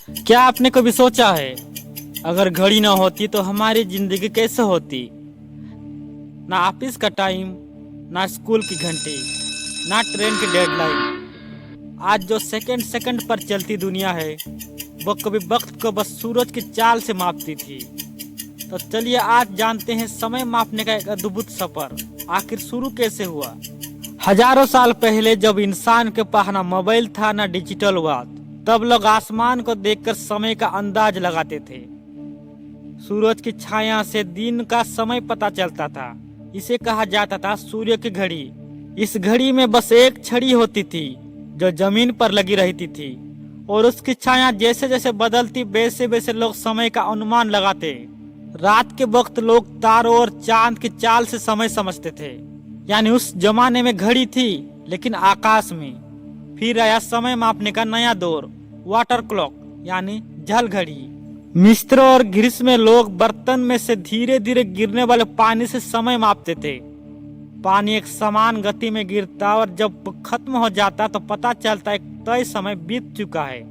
क्या आपने कभी सोचा है, अगर घड़ी ना होती तो हमारी जिंदगी कैसे होती? ना ऑफिस का टाइम, ना स्कूल की घंटी, ना ट्रेन की डेडलाइन। आज जो सेकंड सेकंड पर चलती दुनिया है, वो कभी वक्त को बस सूरज की चाल से मापती थी। तो चलिए आज जानते हैं समय मापने का एक अद्भुत सफर आखिर शुरू कैसे हुआ। हजारों साल पहले जब इंसान के पास ना मोबाइल था ना डिजिटल वॉच, तब लोग आसमान को देखकर समय का अंदाज लगाते थे। सूरज की छाया से दिन का समय पता चलता था। इसे कहा जाता था सूर्य की घड़ी। इस घड़ी में बस एक छड़ी होती थी जो जमीन पर लगी रहती थी, और उसकी छाया जैसे जैसे बदलती वैसे वैसे लोग समय का अनुमान लगाते। रात के वक्त लोग तारों और चांद की चाल से समय समझते थे। यानी उस जमाने में घड़ी थी, लेकिन आकाश में। फिर आया समय मापने का नया दौर, वाटर क्लॉक यानी जल घड़ी। मिस्र और ग्रीस में लोग बर्तन में से धीरे धीरे गिरने वाले पानी से समय मापते थे। पानी एक समान गति में गिरता और जब खत्म हो जाता तो पता चलता एक तय समय बीत चुका है।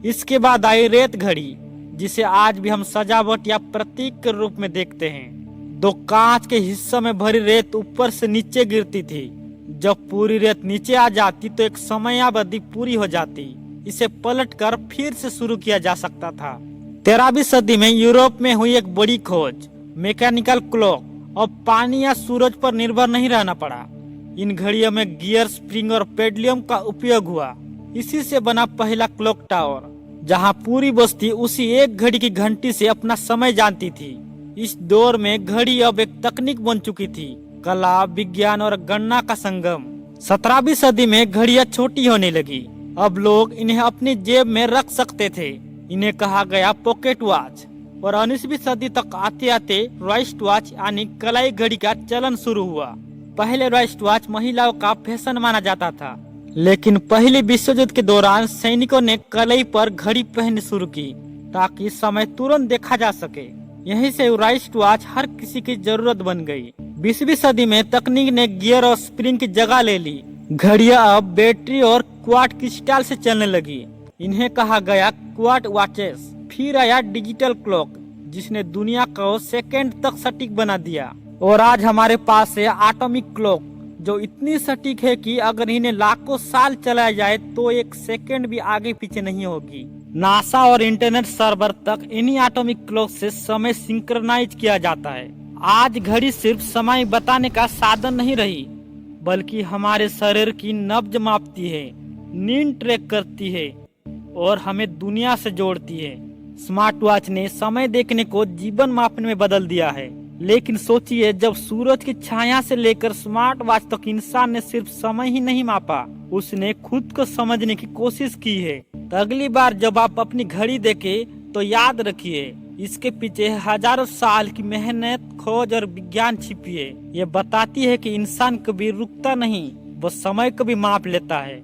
इसके बाद आई रेत घड़ी, जिसे आज भी हम सजावट या प्रतीक के रूप में देखते हैं। दो कांच के हिस्सों में भरी रेत ऊपर से नीचे गिरती थी। जब पूरी रेत नीचे आ जाती तो एक समयावधि पूरी हो जाती। इसे पलटकर फिर से शुरू किया जा सकता था। 13वीं सदी में यूरोप में हुई एक बड़ी खोज, मैकेनिकल क्लॉक। अब पानी या सूरज पर निर्भर नहीं रहना पड़ा। इन घड़ियों में गियर, स्प्रिंग और पेडलियम का उपयोग हुआ। इसी से बना पहला क्लॉक टावर, जहां पूरी बस्ती उसी एक घड़ी की घंटी से अपना समय जानती थी। इस दौर में घड़ी अब एक तकनीक बन चुकी थी, कला, विज्ञान और गणना का संगम। 17वीं सदी में घड़ियां छोटी होने लगी। अब लोग इन्हें अपनी जेब में रख सकते थे। इन्हें कहा गया पॉकेट वॉच। और 19वीं सदी तक आते आते राइस्ट वॉच यानी कलाई घड़ी का चलन शुरू हुआ। पहले राइस्ट वॉच महिलाओं का फैशन माना जाता था, लेकिन पहले विश्व युद्ध के दौरान सैनिकों ने कलाई पर घड़ी पहननी शुरू की ताकि समय तुरंत देखा जा सके। यहीं से राइस्ट वॉच हर किसी की जरूरत बन गई। 20वीं सदी में तकनीक ने गियर और स्प्रिंग की जगह ले ली। घड़ियां अब बैटरी और क्वार्ट्ज क्रिस्टल से चलने लगी। इन्हें कहा गया क्वार्ट्ज वॉचेस। फिर आया डिजिटल क्लॉक, जिसने दुनिया को सेकंड तक सटीक बना दिया। और आज हमारे पास है एटॉमिक क्लॉक, जो इतनी सटीक है कि अगर इन्हें लाखों साल चलाया जाए तो एक सेकंड भी आगे पीछे नहीं होगी। नासा और इंटरनेट सर्वर तक इन्हीं एटॉमिक क्लॉक से समय सिंक्रोनाइज किया जाता है। आज घड़ी सिर्फ समय बताने का साधन नहीं रही, बल्कि हमारे शरीर की नब्ज मापती है, नींद ट्रैक करती है और हमें दुनिया से जोड़ती है। स्मार्ट वॉच ने समय देखने को जीवन मापने में बदल दिया है। लेकिन सोचिए, जब सूरज की छाया से लेकर स्मार्ट वॉच तक इंसान ने सिर्फ समय ही नहीं मापा, उसने खुद को समझने की कोशिश की है। तो अगली बार जब आप अपनी घड़ी देखें तो याद रखिए, इसके पीछे हजारों साल की मेहनत, खोज और विज्ञान छिपी है। ये बताती है कि इंसान कभी रुकता नहीं, वो समय को भी माप लेता है।